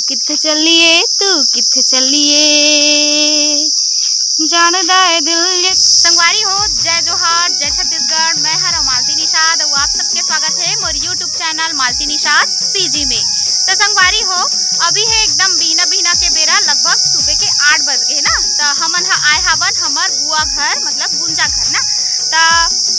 कित्थे चलिए तू कित्थे चलिए जानदा है दिल ये। संगवारी हो, जय जोहार, जय छत्तीसगढ़। मैं हर मालती निषाद और आप सबके स्वागत है मोर यूट्यूब चैनल मालती निषाद सीजी में। तो संगवारी हो, अभी है एकदम बीना बीना के बेरा, लगभग सुबह के 8 बज गए ना। तो हमन आए हवन हमार बुआ घर, मतलब गुंजा घर ना। तो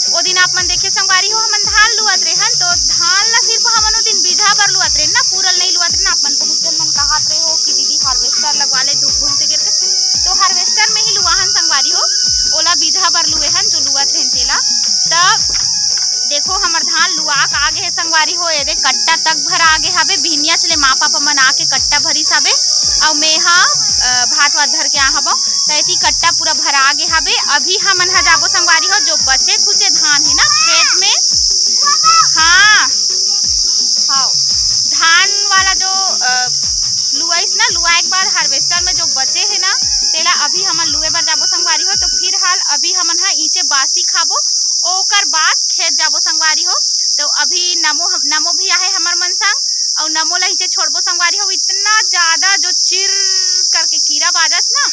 ओ दिन आप मन देखे संगवारी हो, हमन धान लुअत रेहन। तो धान ला सिर्फ हमन ओ दिन बीघा भर लुअत रेहन ना, पूरल नहीं लुअत रेहन। आप मन बहुत जन मन कहत रहे हो कि दीदी हार्वेस्टर लगवा ले, दुख बहुत गिर के। तो हार्वेस्टर में ही लुआहन संगवारी हो, ओला बीघा भर लुएहन जो लुअत रेहन तेला। तब देखो हमर धान लुआक आगे है संगवारी हो, ये कट्टा तक भर आगे हवे। बिहनिया चले माँ पापा मन आके कट्टा भरिस हवे और मेहा भात वात धर के आ हबो। तैती कट्टा पूरा भर आगे हवे। अभी हमन ह जाबो संगवारी हो, जो बचे खुचे धान है ना खेत में। हाँ हाँ, धान वाला जो लुआइस ना, लुआए के बाद हार्वेस्टर में जो बचे है ना तेला अभी हमन लुए बर जाबो संगवारी हो। तो फिर हाल अभी हमन ह ईचे बासी खाबो, ओकर बाद खेत जाबो संगवारी हो। तो अभी नमो भी आहे हमर मन संग, और नमो ला ईचे छोड़बो संगवारी हो। इतना ज्यादा जो चिर करके कीड़ा बाजत ना,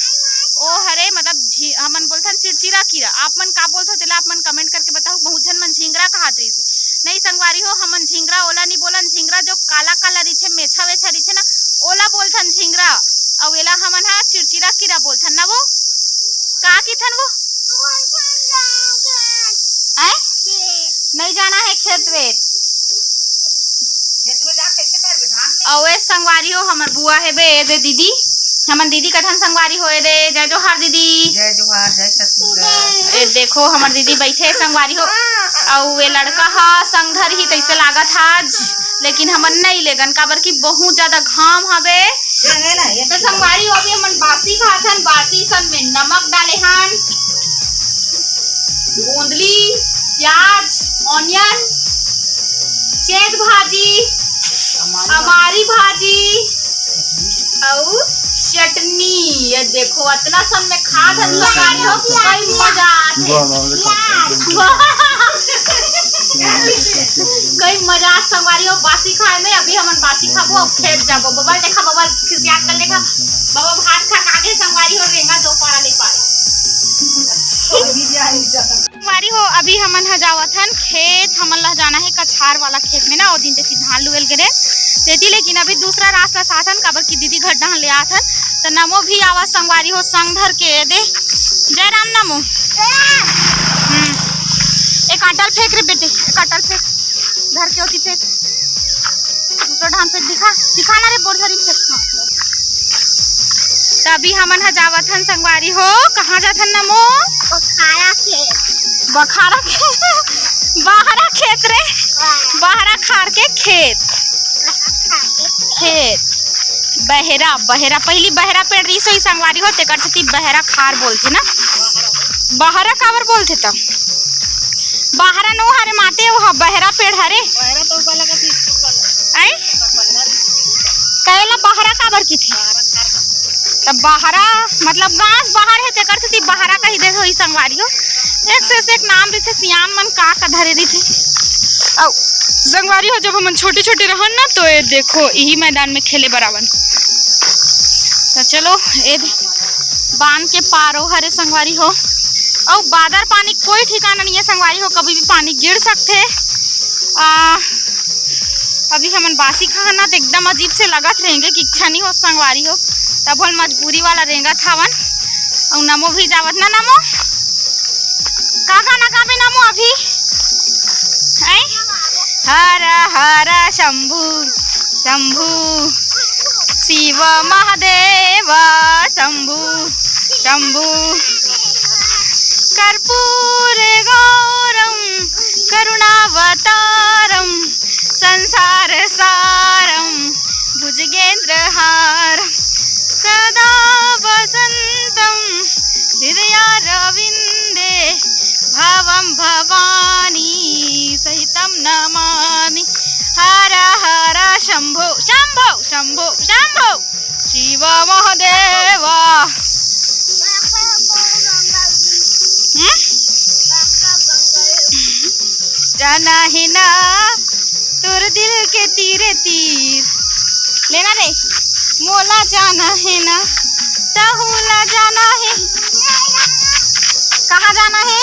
ओ हरे मतलब हमन बोलथन चिरचिरा कीड़ा। आप मन का बोलथो तेला आप मन कमेंट करके बताओ। बहुत जन मन झिंगरा कहत रही से, नहीं संगवारी हो, हमन झिंगरा ओला नहीं बोलन। झिंगरा जो काला काला रिथे, मेछा वेछा रिथे ना, ओला बोलथन झिंगरा। और एला हमन हा चिरचिरा कीड़ा बोलथन ना। वो का कीथन वो नहीं जाना है खेत वेत। अवे संगवारी हो, हमर बुआ है बे दे दीदी, हमन दीदी कथन संगवारी होए दे। जय जोहार दीदी। जय जोहार, जय छत्तीसगढ़। ए देखो हमर दीदी बैठे संगवारी हो, और वे लड़का हा संगधर ही तैसे लागत आज, लेकिन हमन नहीं लेगन काबर की बहुत ज्यादा घाम हवे। तो संगवारी हो, अभी हमन बासी खाथन। बासी सन में नमक डाले हन, गोंदली, प्याज, ऑनियन, चेज भाजी, हमारी भाजी और चटनी। ये देखो इतना सन में खाद संगवारी हो, कोई मजा कोई मजा संगवारी हो बासी खाए में। अभी हमन बासी खाबो और खेत जाबो। बबल देखा, बबल खिसियात कर देखा, बाबा भात खा आगे संगवारी हो रेंगा दो पारा ले पाए संगवारी हो। अभी हमन ह जावथन खेत, हमन ला जाना है कछार वाला खेत में ना। ओ दिन तेती धान लुएल गिरे तेती, लेकिन अभी दूसरा रास्ता साथन काबर की दीदी घर डाहन ले आथन। तो नमो भी आवाज संगवारी हो संग धर के दे। जय राम नमो। एक आटल फेंक रे बेटे, एक आटल फेंक, धर के होती फेंक, दूसरा धान फेंक, दिखाना रे बोर धरी फेंक। तभी हमन ह जावथन संगवारी हो, कहाँ जाथन नमो? बखारा खेत। बखारा खेत, बाहरा खेत रे, बाहरा खार के खेत। खेत बहरा, बहरा पहली बहरा पेड़ रही सोई संगवारी हो, तेकर छती बहरा खार बोलथे ना। बहरा काबर बोलथे तब? बहरा नो हरे माते वो बहरा पेड़ हरे। बहरा तो वाला का स्कूल वाला आई कहला बहरा काबर की थी? तब बहरा मतलब गांस बाहर है, तेकर छती बहरा कही दे होई संगवारी हो। एक से एक नाम रही थे, सियान मन का धरे रही थे। औ संगवारी हो, जब हम छोटे छोटे रहन ना, तो ये देखो यही मैदान में खेले बरावन। तो चलो ए बांध के पारो हरे संगवारी हो। और बादर पानी कोई ठिकाना नहीं है संगवारी हो, कभी भी पानी गिर सकते। अभी हमन बासी खाना तो एकदम अजीब से लगत रहेंगे कि इच्छा नहीं हो संगवारी हो, तब हम मजबूरी वाला रेंगत हवन। और नमो भी जावत ना। नमो का गाना गावे नमो अभी? हर हर शंभु शंभु शिव महादेव शंभु शंभु कर्पूर गौरम करुणावतारम संसार सारम भुजगेंद्रहारम सदा वसंतम हृदयारविंदे भवं भवानी सहितं नमामि। हर हर शंभो शंभो शंभो शंभो शिव महादेव। जाना है ना तुर दिल के तीरे तीर लेना रे। मोला जाना है ना तहुला जाना है। कहाँ जाना है?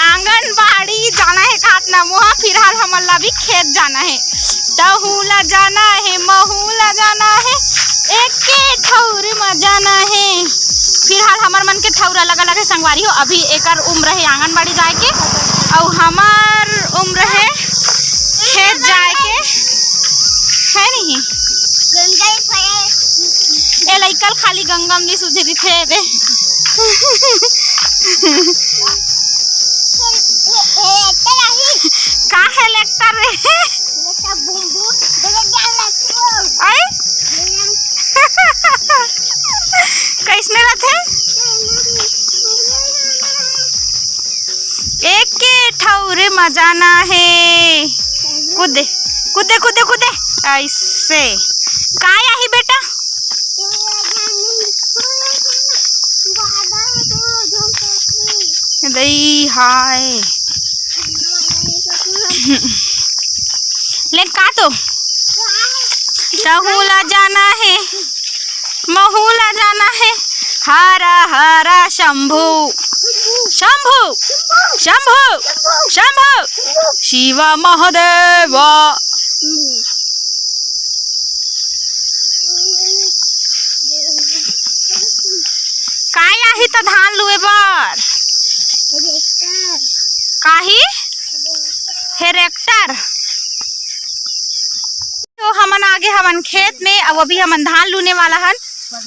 आंगनबाड़ी जाना है खातना मोहा। फिलहाल हमला भी खेत जाना है। तहुला जाना है महूला जाना है एक के ठौर में जाना है। फिलहाल हमार मन के ठौर अलग अलग है संगवारी हो। अभी एकर उम्र है आंगनबाड़ी जाए के और हमार उम्र है खेत जाए के है नहीं। ए लइकल खाली गंगम नहीं सुधरी थे रे। का है लेक्टर रे? आई कैसने रहते? एक के ठौरे में जाना है। कूदे कूदे कूदे कूदे ऐसे का ही बेटा? दई हाय ले का तो तहुला जाना है महूला जाना है। हरा हरा शंभु शंभु शंभु शंभु शिव महादेव। काय आही तो धान लुए बर काही हेरेक्टर। तो हमन आगे हमन खेत में अब अभी हमन धान लूने वाला हन।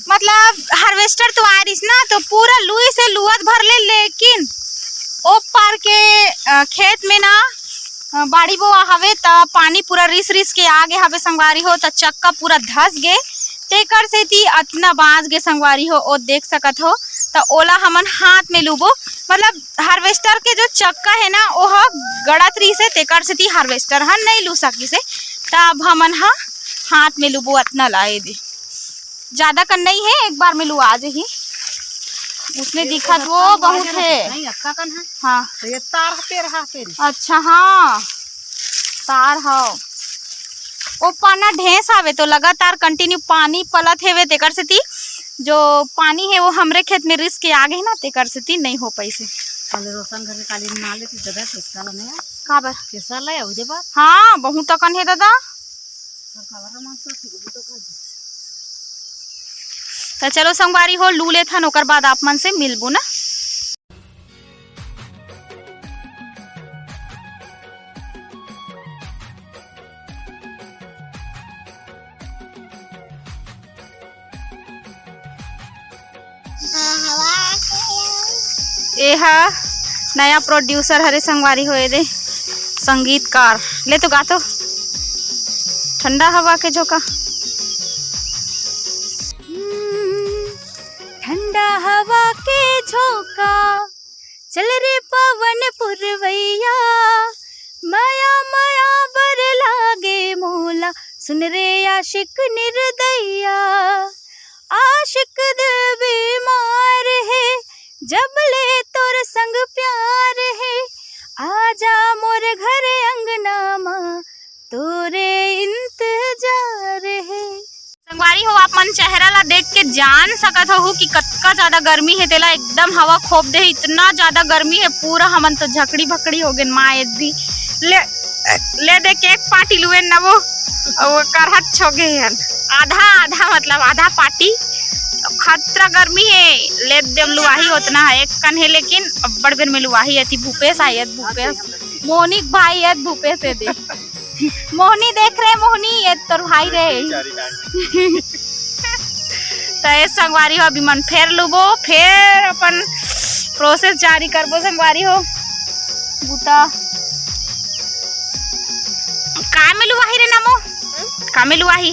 मतलब हार्वेस्टर तो आ रही ना तो पूरा लुई से लुअत भर ले, लेकिन ओ पार के खेत में ना बाड़ी बोआ हवे त पानी पूरा रिस रिस के आगे हवे संगवारी हो। त चक्का पूरा धस गे तेकर से ती अतना बाज गे संगवारी हो। ओ देख सकत हो त ओला हमन हाथ में लुबो। मतलब हार्वेस्टर के जो चक्का है ना ओह गड़त रही से तेकर से ती हार्वेस्टर हन नहीं लू सकी से। तब हमन हा हाथ में लुबो अतना लाए दे। ज्यादा कर नहीं है एक बार में लू आज ही उसने दिखा वो बहुत है। हाँ तो ये तार पे रहा फिर। अच्छा हाँ तार हाँ ओ पाना ढेस आवे तो लगातार कंटिन्यू पानी पलत हेवे तेकर से ती जो पानी है वो हमरे खेत में रिस्क के आगे है ना तेकर से ती नहीं हो पैसे। कल रोशन घर काली ना ले तो दादा पैसा नहीं है काबर पैसा ले हो दे बात। हाँ बहुत तकन है दादा। तो चलो संगवारी हो लू ले था ओकर बाद आप मन से मिलबू ना। ए हा नया प्रोड्यूसर हरे संगवारी होए दे संगीतकार ले तो गातो ठंडा हवा के झोंका। ठंडा हवा के झोंका चल रे पवन पुरवैया माया माया बर लागे मोला सुन रे आशिक निर्दया। आशिक दिल बीमार है जब ले तोर संग प्यार है आजा मोर घर अंगना माँ तोरे इंतजार है। संगवारी हो आप मन चेहरा ला देख के जान सकत हो कि कतका ज्यादा गर्मी है तेला एकदम हवा खोप दे। इतना ज्यादा गर्मी है पूरा हमन तो झकड़ी भकड़ी हो गए। माँ भी ले दे के एक पार्टी लुए न वो करहट छोगे आधा आधा मतलब आधा पार्टी। खतरा गर्मी है ले देम लुआही उतना है एक कन है लेकिन अब्बड़ बेर में लुआही है। भूपेश आयत भूपेश मोनिक भाई है भूपेश है दे मोहनी देख रहे मोहनी ये तोर भाई रे। तो ये संगवारी हो अभी मन फेर लुबो फिर अपन प्रोसेस जारी करबो संगवारी हो। बूता का में लुआही रे नमो का में लुआही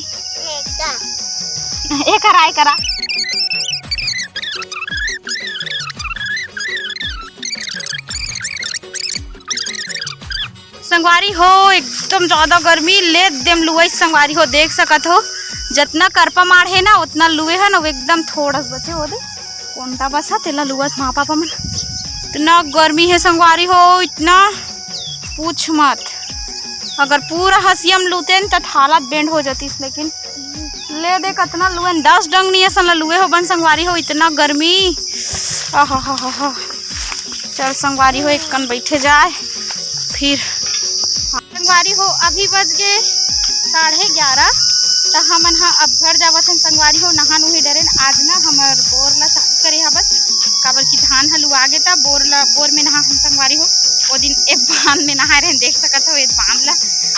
ए कराए करा संगवारी हो एकदम ज्यादा गर्मी ले देम लुआई संगवारी हो देख सकत हो जितना करपा मार है ना उतना लुए है ना वो एकदम थोड़ा बचे हो दे कोंटा बसा तेला लुआत माँ पापा मन। इतना गर्मी है संगवारी हो इतना पूछ मत। अगर पूरा हसियम लूते तो हालत बेंड हो जाती लेकिन ले दे कितना लुए 10 डंग नहीं सन लुए हो बन संगवारी हो इतना गर्मी। चल संगवारी हो एक कन बैठे जाए फिर। संगवारी हो अभी बज गए 11:30 तो हमन हाँ अब घर जावत हन संगवारी हो नहा नुही डरे। आज ना हमार बोर ला चालू करे हबत काबर की धान हलुआ गे था बोर में नहा हम संगवारी हो। वो दिन एक बांध में नहाए रहे देख सकत हो एक बांध ला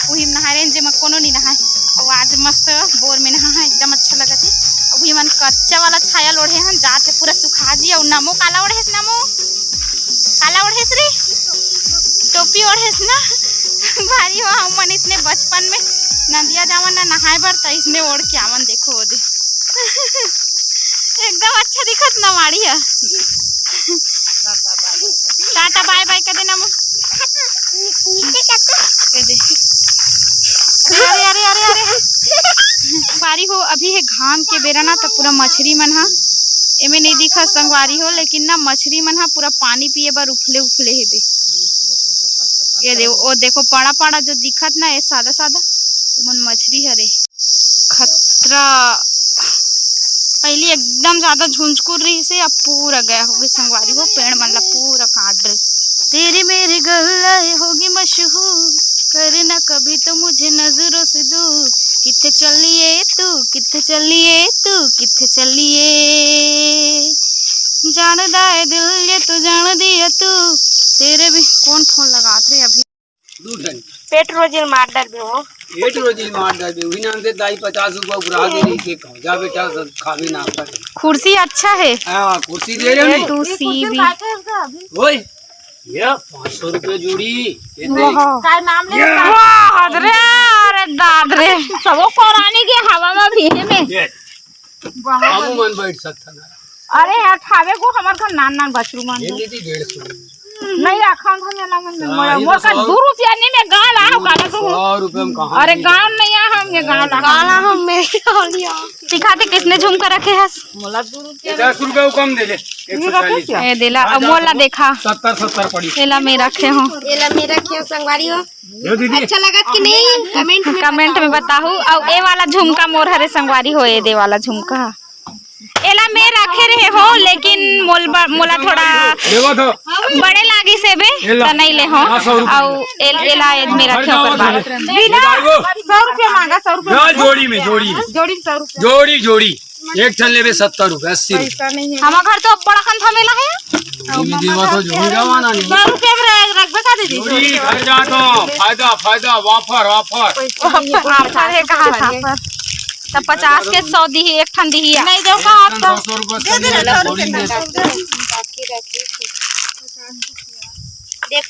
वही में नहाए रहे जेमा कोनो नहीं नहाए। और आज मस्त बोर में नहा एकदम अच्छा लगत है। वही मन कच्चा वाला छाया लोढ़े हन जाते पूरा सुखा जी। और नमो काला ओढ़ेस नमो काला ओढ़ेस रे टोपी ओढ़ेस ना संगवारी हो। हम मन इसने बचपन में नदिया जावन ना नहाए बर त इसने ओढ़ के आवन देखो ओदे एकदम अच्छा दिखत ना माड़ी है। टाटा बाय बाय कर देना अरे अरे अरे अरे संगवारी हो अभी है घाम के बेरा ना तो पूरा मछली मन हा एमे नहीं दिखा संगवारी हो। लेकिन ना मछली मन हा पूरा पानी पिए बर उफले उफले है बे। ये देखो पड़ा पड़ा जो दिखत ना ये सादा सादा मन मछली हरे खतरा। पहले एकदम ज्यादा झुंझकुर रही से अब पूरा गया होगी संगवारी हो पेड़ मन ला पूरा काट रही। तेरी मेरी गल्लाए होगी मशहूर करना कभी तो मुझे नजरों से दूर। किथे चलिए तू किथे चलिए तू किथे चलिए जानदा है दिल ये तो जान दिया तू तेरे भी। कौन फोन लगा थे अभी पेट्रोल मार डाल हो पेट्रोल मार डाल वही नाम से दाई 50 रुपया बुरा दे रही के जा बेटा खावे ना कर। कुर्सी अच्छा है। हां कुर्सी दे रहे हो तू सीबी ओए ये 500 रुपए जोड़ी ये दे का नाम ले वाह रे अरे दाद रे सबो कोरानी के हवा में भीहे में हम मन बैठ सकता ना। अरे यार ठावे को हमार घर नान नान बछरू मान ये नीति 150 नहीं रखा था मेला में मोर का 2 रुपया नहीं में गाल आओ गाला तो 100 रुपए में कहां। अरे गाल नहीं आ हम ये गाला हम में दिखाते किसने झुमका रखे है। मोला 2 रुपया 10 रुपए कम दे ले 140 ए देला मोला देखा 70 पड़ी एला में रखे हो एला में रखे हो संगवारी हो यो दीदी अच्छा लगत कि नहीं कमेंट में बताओ। और ए वाला झुमका मोर हरे संगवारी हो ए दे वाला झुमका एला में रखे रहे हो लेकिन मोला थोड़ा देवा तो बड़े लागी से बे तो नहीं ले हो। और एला में रखे हो कर बाद बिना 100 रुपया मांगा 100 रुपया ना जोड़ी में जोड़ी 100 रुपया जोड़ी एक ठन लेबे 70 रुपए 80 रुपए। पैसा नहीं है हमार घर तो बड़ा खन थमेला है दीदी देवा तो जोड़ी रवाना नहीं 100 रुपया रख बता दीदी जोड़ी घर जा तो फायदा वाफर है कहा था तो 50 के 100 दी एक ठन दी नहीं दो का 200 रुपए दे दे 100 रुपए बाकी रखी देख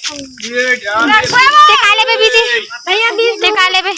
ये ध्यान ते का लेबे बीजी भैया 20 ते का लेबे